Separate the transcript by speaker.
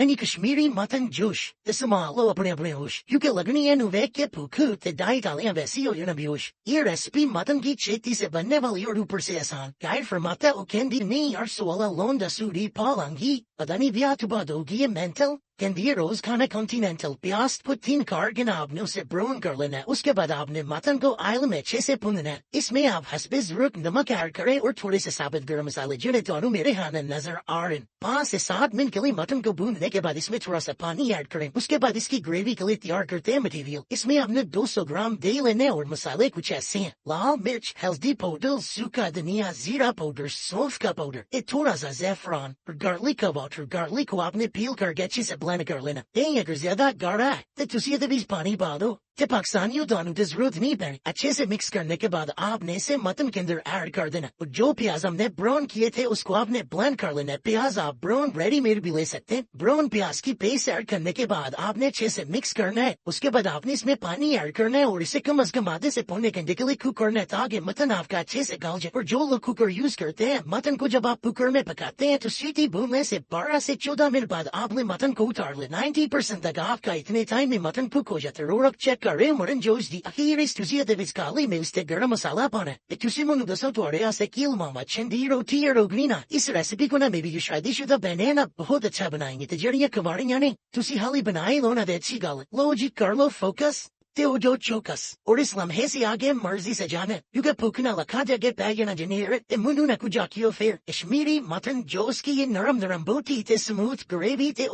Speaker 1: Any Kashmiri mutton juice, the Samalo Abrebush, you get Laguni and Uveke Puku, the diet Aliambesio Unabush. Here SP mutton geek chetis a beneval Yoru Perseasan, guide for Mata Ukendi ni or Sola Londa Sudi Palangi, Adani Viatubado Gia Mental. Candiros kana continental piast putin kargan abno se brown garlina uske बाद आपने mutton को oil में अच्छे से भूनना इसमें आप हस्बे ज़रूरत नमक ऐड करें और थोड़े से साबुत गरम मसाले जिन्हें दोनों मेरे हाथ में नजर आ रहे हैं 5 से 7 मिनट के लिए मटन को भूनने के बाद इसमें थोड़ा सा पानी ऐड करें उसके बाद इसकी ग्रेवी के लिए तैयार करते हैं मटेरियल इसमें आपने 200 ग्राम दही लेने और मसाले कुछ ऐसे हैं लाल मिर्च हल्दी पाउडर सूखा धनिया जीरा पाउडर सौंफ का पाउडर थोड़ा सा ज़ैफ़रान और गार्लिक का वाटर गार्लिक को आपने पील करके अच्छे से ब्लेंड कर लेना अगर ज्यादा गाढ़ा है तो तुसी बीच पानी पा दो पाकिस्तानियों दोनों की जरूरत नहीं पड़ी अच्छे से मिक्स करने के बाद आपने इसे मटन के अंदर ऐड कर देना और जो प्याज हमने ब्राउन किए थे उसको आपने ब्लेंड कर लेना प्याज आप ब्राउन रेडी मेड भी ले सकते हैं ब्राउन प्याज की पेस्ट ऐड करने के बाद आपने अच्छे से मिक्स करना है उसके बाद आपने इसमें पानी ऐड करना है और इसे कम अज कम आधे से पौने घंटे के लिए कुक करना है ताकि मटन आपका अच्छे से गल जाए और जो लोग कुकर यूज करते हैं मटन को जब आप कुकर में पकाते हैं तो सीटी भूनने से 12 से 14 मिनट बाद आपने मटन को उतार ले 90% तक आपका इतने टाइम में मटन कुक हो जाता है और आप चेक करें मटन जो die achieristusje de viskali meeste garam masala pane. Tusimonu da sotorea se kilmama chendiro tiro grina. Is recipe ko na maybe you try this with a banana bahut acha बनाएंगे तजरिया कवारियां ने तुसी हाली बनाई लोना देची गल लोजी Carlo focus Teodo chokas or Islam hesi age merzi se jane yuga pukuna lakada get bagana genere e mununa kujakio fair ishmiri mutton joski in naram narambuti te smooth gravy te